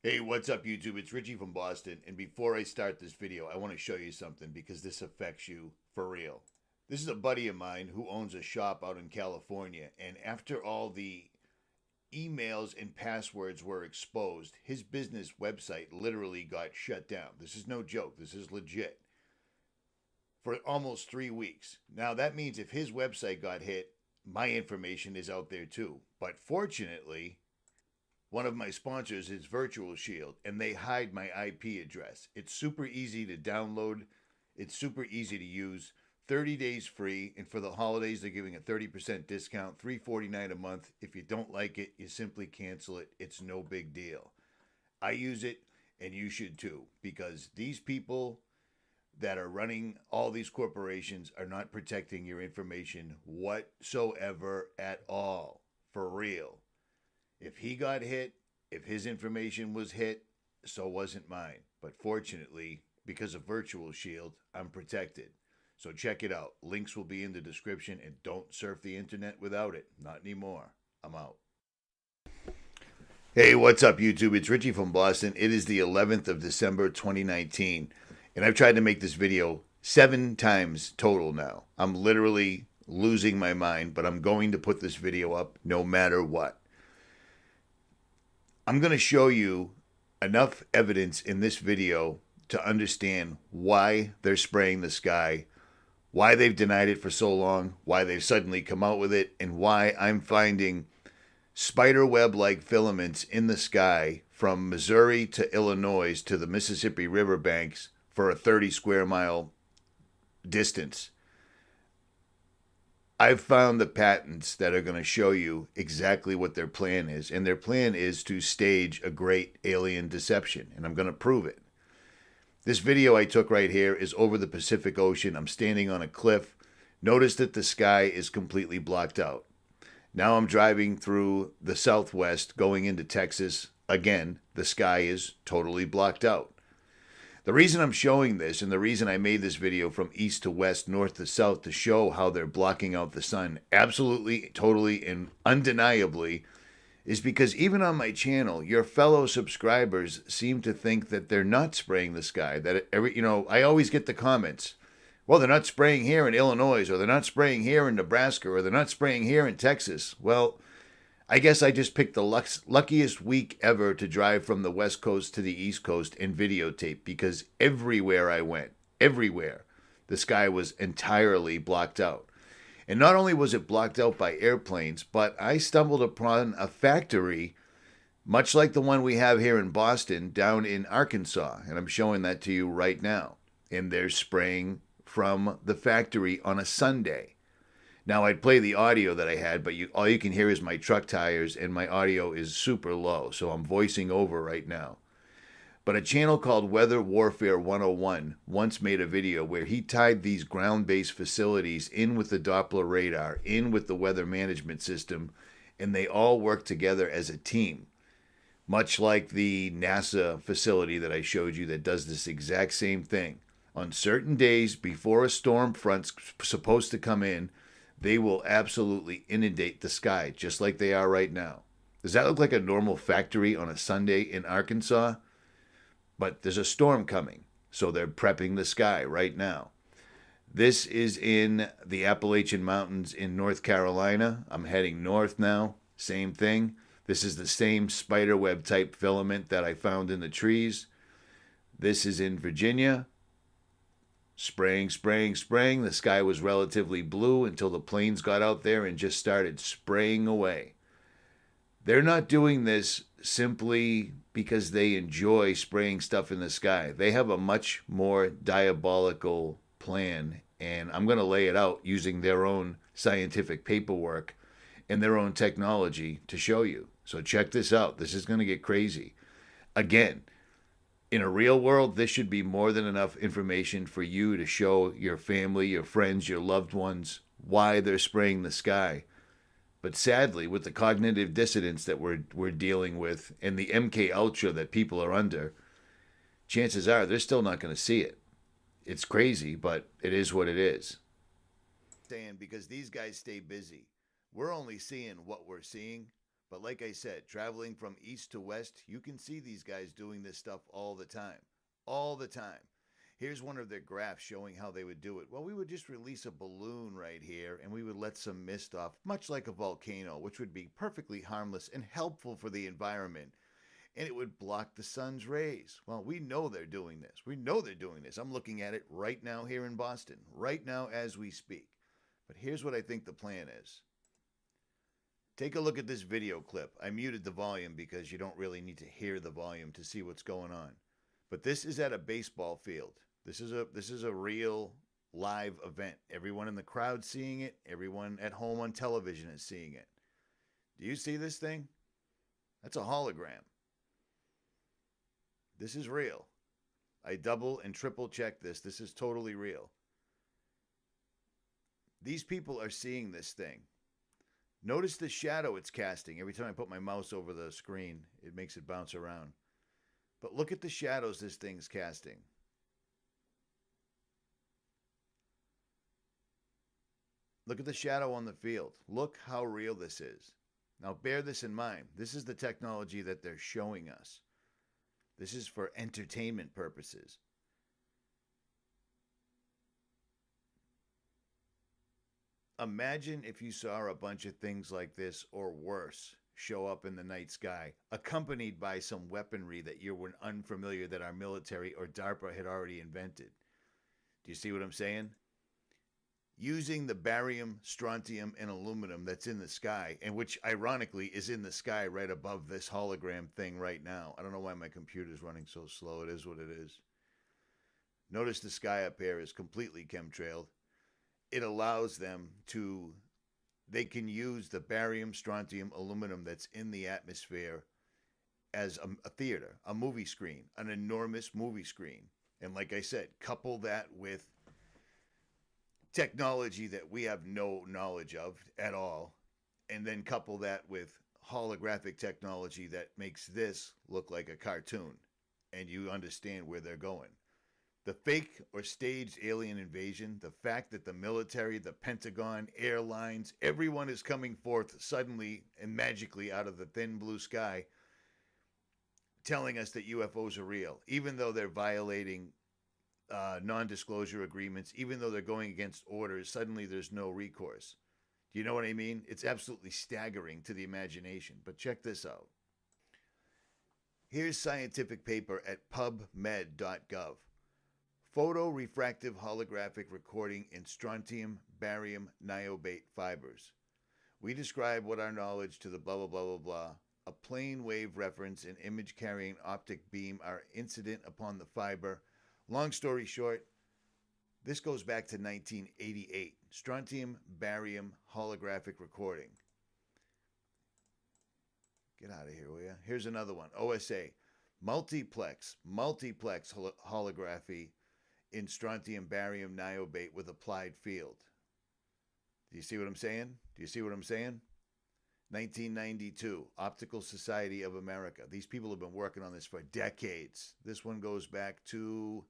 Hey, what's up, YouTube? It's Richie from Boston. And before I start this video, I want to show you something because this affects you for real. This is a buddy of mine who owns a shop out in California. And after all the emails and passwords were exposed, his business website literally got shut down. This is no joke. This is legit. For almost 3 weeks. Now, that means if his website got hit, my information is out there too. But fortunately, one of my sponsors is Virtual Shield, and they hide my IP address. It's super easy to download. It's super easy to use. 30 days free, and for the holidays, they're giving a 30% discount, $349 a month. If you don't like it, you simply cancel it. It's no big deal. I use it, and you should too, because these people that are running all these corporations are not protecting your information whatsoever at all. For real. If he got hit, if his information was hit, so wasn't mine. But fortunately, because of Virtual Shield, I'm protected. So check it out. Links will be in the description, and don't surf the internet without it. Not anymore. I'm out. Hey, what's up, YouTube? It's Richie from Boston. It is the 11th of December, 2019. And I've tried to make this video 7 times total now. I'm literally losing my mind, but I'm going to put this video up no matter what. I'm going to show you enough evidence in this video to understand why they're spraying the sky, why they've denied it for so long, why they've suddenly come out with it, and why I'm finding spider web-like filaments in the sky from Missouri to Illinois to the Mississippi River banks for a 30 square mile distance. I've found the patents that are going to show you exactly what their plan is. And their plan is to stage a great alien deception. And I'm going to prove it. This video I took right here is over the Pacific Ocean. I'm standing on a cliff. Notice that the sky is completely blocked out. Now I'm driving through the Southwest going into Texas. Again, the sky is totally blocked out. The reason I'm showing this, and the reason I made this video from east to west, north to south, to show how they're blocking out the sun absolutely, totally, and undeniably, is because even on my channel, your fellow subscribers seem to think that they're not spraying the sky. That I always get the comments, well, they're not spraying here in Illinois, or they're not spraying here in Nebraska, or they're not spraying here in Texas. Well, I guess I just picked the luckiest week ever to drive from the West Coast to the East Coast and videotape, because everywhere I went, everywhere, the sky was entirely blocked out. And not only was it blocked out by airplanes, but I stumbled upon a factory, much like the one we have here in Boston, down in Arkansas. And I'm showing that to you right now. And they're spraying from the factory on a Sunday. Now, I'd play the audio that I had, but all you can hear is my truck tires, and my audio is super low, so I'm voicing over right now. But a channel called Weather Warfare 101 once made a video where he tied these ground-based facilities in with the Doppler radar, in with the weather management system, and they all work together as a team. Much like the NASA facility that I showed you that does this exact same thing. On certain days before a storm front's supposed to come in, they will absolutely inundate the sky, just like they are right now. Does that look like a normal factory on a Sunday in Arkansas? But there's a storm coming, so they're prepping the sky right now. This is in the Appalachian Mountains in North Carolina. I'm heading north now. Same thing. This is the same spiderweb type filament that I found in the trees. This is in Virginia. Spraying, spraying, spraying. The sky was relatively blue until the planes got out there and just started spraying away. They're not doing this simply because they enjoy spraying stuff in the sky. They have a much more diabolical plan, and I'm going to lay it out using their own scientific paperwork and their own technology to show you. So check this out. This is going to get crazy. Again, in a real world, this should be more than enough information for you to show your family, your friends, your loved ones why they're spraying the sky. But sadly, with the cognitive dissonance that we're dealing with and the MK Ultra that people are under, chances are they're still not going to see it. It's crazy, but it is what it is. Saying because these guys stay busy. We're only seeing what we're seeing, But like I said, traveling from east to west, you can see these guys doing this stuff all the time. All the time. Here's one of their graphs showing how they would do it. Well, we would just release a balloon right here and we would let some mist off, much like a volcano, which would be perfectly harmless and helpful for the environment. And it would block the sun's rays. Well, we know they're doing this. We know they're doing this. I'm looking at it right now here in Boston, right now as we speak. But here's what I think the plan is. Take a look at this video clip. I muted the volume because you don't really need to hear the volume to see what's going on. But this is at a baseball field. This is a real live event. Everyone in the crowd seeing it. Everyone at home on television is seeing it. Do you see this thing? That's a hologram. This is real. I double and triple check this. This is totally real. These people are seeing this thing. Notice the shadow it's casting. Every time I put my mouse over the screen, it makes it bounce around. But look at the shadows this thing's casting. Look at the shadow on the field. Look how real this is. Now bear this in mind. This is the technology that they're showing us. This is for entertainment purposes. Imagine if you saw a bunch of things like this or worse show up in the night sky, accompanied by some weaponry that you were unfamiliar that our military or DARPA had already invented. Do you see what I'm saying? Using the barium, strontium, and aluminum that's in the sky, and which ironically is in the sky right above this hologram thing right now. I don't know why my computer's running so slow. It is what it is. Notice the sky up here is completely chemtrailed. It allows them to, they can use the barium, strontium, aluminum that's in the atmosphere as a theater, a movie screen, an enormous movie screen. And like I said, couple that with technology that we have no knowledge of at all, and then couple that with holographic technology that makes this look like a cartoon, and you understand where they're going. The fake or staged alien invasion, the fact that the military, the Pentagon, airlines, everyone is coming forth suddenly and magically out of the thin blue sky telling us that UFOs are real, even though they're violating non-disclosure agreements, even though they're going against orders, suddenly there's no recourse. Do you know what I mean? It's absolutely staggering to the imagination. But check this out. Here's scientific paper at pubmed.gov. Photorefractive holographic recording in strontium, barium, niobate fibers. We describe what our knowledge to the blah, blah, blah, blah, blah. A plane wave reference and image carrying optic beam are incident upon the fiber. Long story short, this goes back to 1988. Strontium, barium, holographic recording. Get out of here, will you? Here's another one. OSA. Multiplex holography in strontium, barium, niobate with applied field. Do you see what I'm saying? Do you see what I'm saying? 1992, Optical Society of America. These people have been working on this for decades. This one goes back to,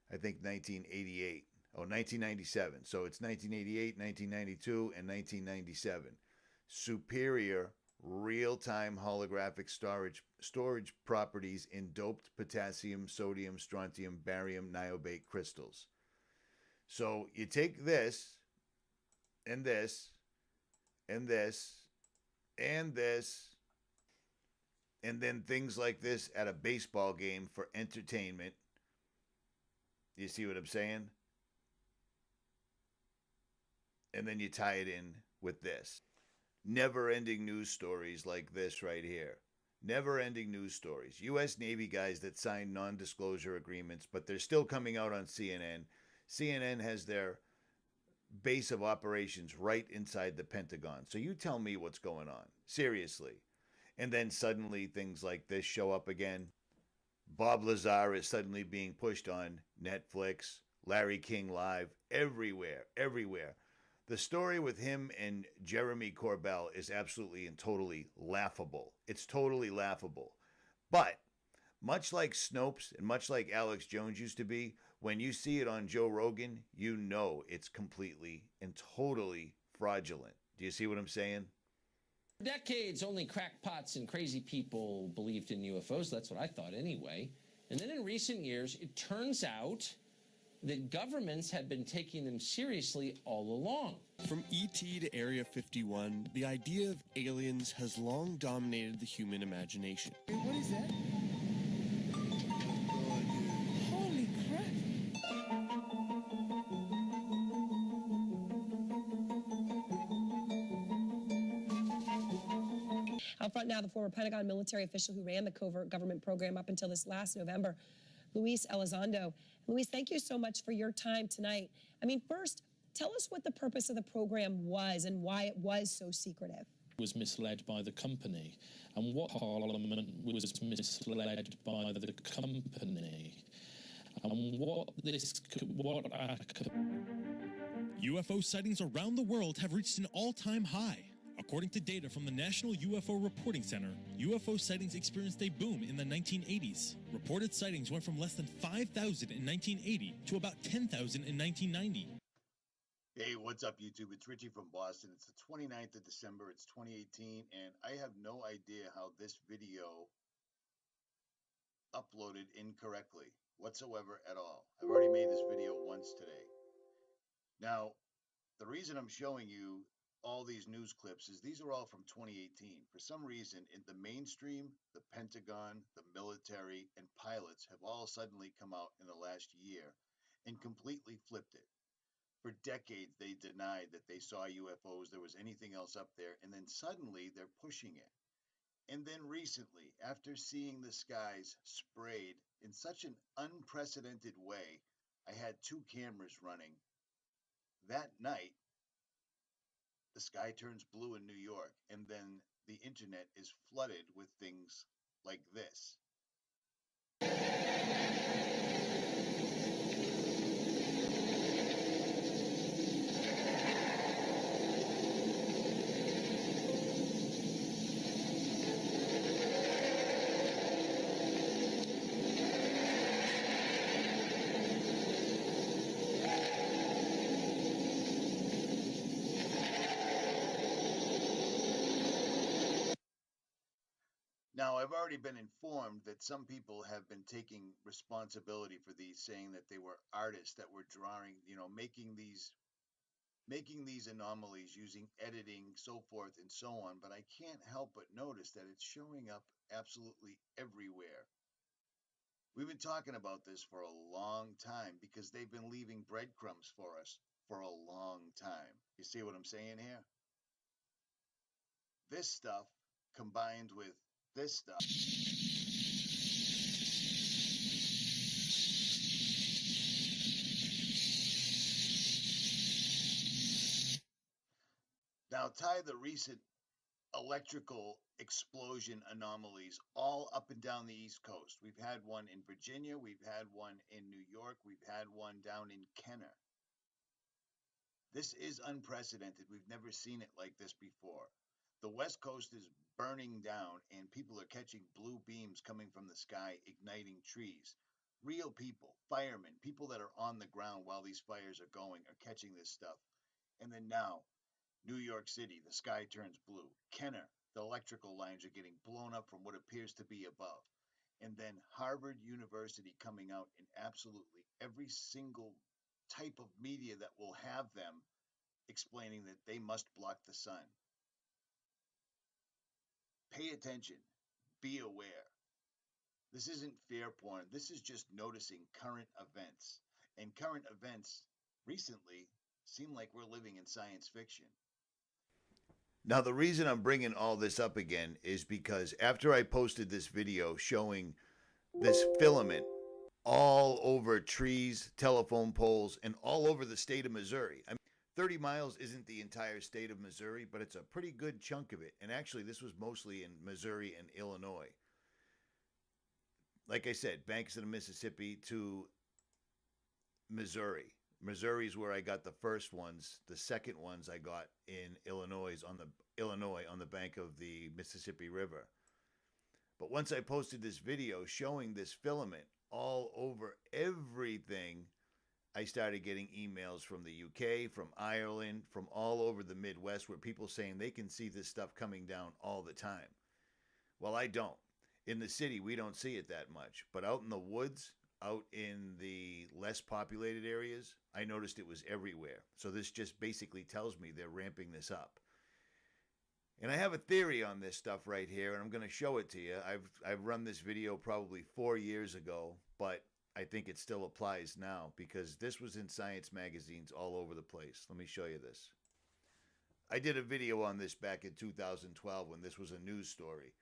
I think, 1988. Oh, 1997. So it's 1988, 1992, and 1997. Superior real-time holographic storage properties in doped potassium, sodium, strontium, barium, niobate crystals. So you take this, and this, and this, and this, and then things like this at a baseball game for entertainment. You see what I'm saying? And then you tie it in with this. Never-ending news stories like this right here. Never-ending news stories. U.S. Navy guys that signed non-disclosure agreements, but they're still coming out on CNN. CNN has their base of operations right inside the Pentagon. So you tell me what's going on. Seriously. And then suddenly things like this show up again. Bob Lazar is suddenly being pushed on Netflix, Larry King Live, everywhere, everywhere. The story with him and Jeremy Corbell is absolutely and totally laughable. It's totally laughable. But much like Snopes and much like Alex Jones used to be, when you see it on Joe Rogan, you know it's completely and totally fraudulent. Do you see what I'm saying? For decades, only crackpots and crazy people believed in UFOs. That's what I thought anyway. And then in recent years, it turns out that governments have been taking them seriously all along. From ET to Area 51, the idea of aliens has long dominated the human imagination. Hey, what is that? Holy crap! Out front now, the former Pentagon military official who ran the covert government program up until this last November, 𝗬𝗏𝗟. Luis, thank you so much for your time tonight. I mean, first, tell us what the purpose of the program was and why it was so secretive. Was misled by the company, and what Parliament was misled by the company, and UFO sightings around the world have reached an all-time high. According to data from the National UFO Reporting Center, UFO sightings experienced a boom in the 1980s. Reported sightings went from less than 5,000 in 1980 to about 10,000 in 1990. Hey, what's up, YouTube? It's Richie from Boston. It's the 29th of December. It's 2018, and I have no idea how this video uploaded incorrectly whatsoever at all. I've already made this video once today. Now, the reason I'm showing you all these news clips is these are all from 2018. For some reason, in the mainstream, the Pentagon, the military, and pilots have all suddenly come out in the last year and completely flipped it. For decades, they denied that they saw UFOs, there was anything else up there, and then suddenly they're pushing it. And then recently, after seeing the skies sprayed in such an unprecedented way, I had 2 cameras running. That night, the sky turns blue in New York, and then the internet is flooded with things like this. Now, I've already been informed that some people have been taking responsibility for these, saying that they were artists that were drawing, making these anomalies using editing, so forth and so on. But I can't help but notice that it's showing up absolutely everywhere. We've been talking about this for a long time because they've been leaving breadcrumbs for us for a long time. You see what I'm saying here? This stuff combined with this stuff. Now tie the recent electrical explosion anomalies all up and down the East Coast. We've had one in Virginia, we've had one in New York, we've had one down in Kenner. This is unprecedented. We've never seen it like this before. The West Coast is burning down and people are catching blue beams coming from the sky, igniting trees. Real people, firemen, people that are on the ground while these fires are going are catching this stuff. And then now, New York City, the sky turns blue. Kenner, the electrical lines are getting blown up from what appears to be above. And then Harvard University coming out in absolutely every single type of media that will have them explaining that they must block the sun. Pay attention. Be aware. This isn't fear porn. This is just noticing current events. And current events recently seem like we're living in science fiction. Now, the reason I'm bringing all this up again is because after I posted this video showing this filament all over trees, telephone poles, and all over the state of Missouri. 30 miles isn't the entire state of Missouri, but it's a pretty good chunk of it. And actually, this was mostly in Missouri and Illinois. Like I said, banks of the Mississippi to Missouri. Missouri is where I got the first ones. The second ones I got in Illinois on the bank of the Mississippi River. But once I posted this video showing this filament all over everything, I started getting emails from the UK, from Ireland, from all over the Midwest where people saying they can see this stuff coming down all the time. Well, I don't. In the city, we don't see it that much. But out in the woods, out in the less populated areas, I noticed it was everywhere. So this just basically tells me they're ramping this up. And I have a theory on this stuff right here, and I'm going to show it to you. I've run this video probably 4 years ago, but I think it still applies now because this was in science magazines all over the place. Let me show you this. I did a video on this back in 2012 when this was a news story.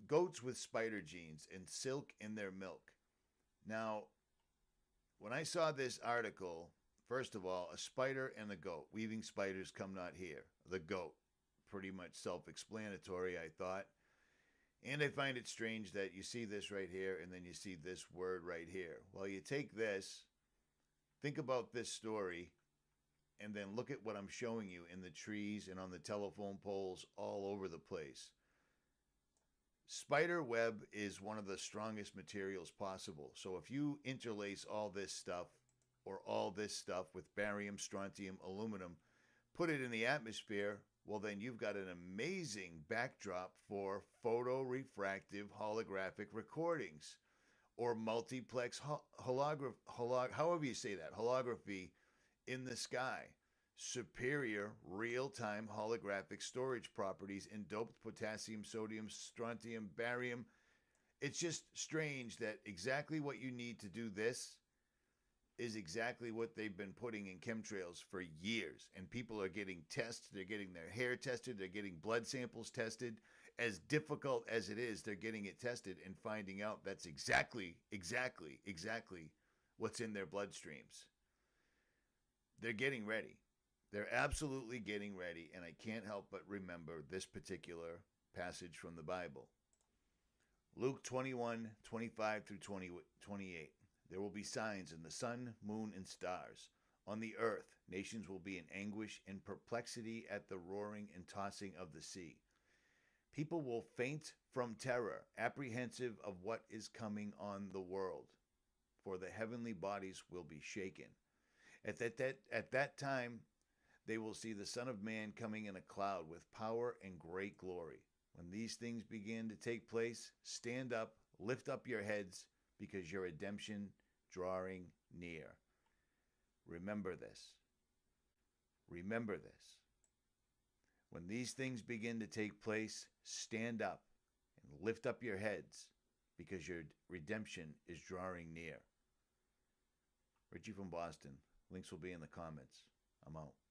Goats with spider genes and silk in their milk. Now, when I saw this article, first of all, a spider and a goat. Weaving spiders come not here. The goat. Pretty much self-explanatory, I thought. And I find it strange that you see this right here and then you see this word right here. Well, you take this, think about this story, and then look at what I'm showing you in the trees and on the telephone poles all over the place. Spider web is one of the strongest materials possible. So if you interlace all this stuff or all this stuff with barium, strontium, aluminum, put it in the atmosphere, well, then you've got an amazing backdrop for photorefractive holographic recordings or multiplex however you say that, holography in the sky. Superior real-time holographic storage properties in doped potassium, sodium, strontium, barium. It's just strange that exactly what you need to do this is exactly what they've been putting in chemtrails for years. And people are getting tests. They're getting their hair tested. They're getting blood samples tested. As difficult as it is, they're getting it tested and finding out that's exactly what's in their bloodstreams. They're getting ready. They're absolutely getting ready. And I can't help but remember this particular passage from the Bible. Luke 21:25 through 28. There will be signs in the sun, moon, and stars. On the earth, nations will be in anguish and perplexity at the roaring and tossing of the sea. People will faint from terror, apprehensive of what is coming on the world, for the heavenly bodies will be shaken. At that time, they will see the Son of Man coming in a cloud with power and great glory. When these things begin to take place, stand up, lift up your heads, because your redemption drawing near. Remember this. Remember this. When these things begin to take place, stand up and lift up your heads, because your redemption is drawing near. Richie from Boston. Links will be in the comments. I'm out.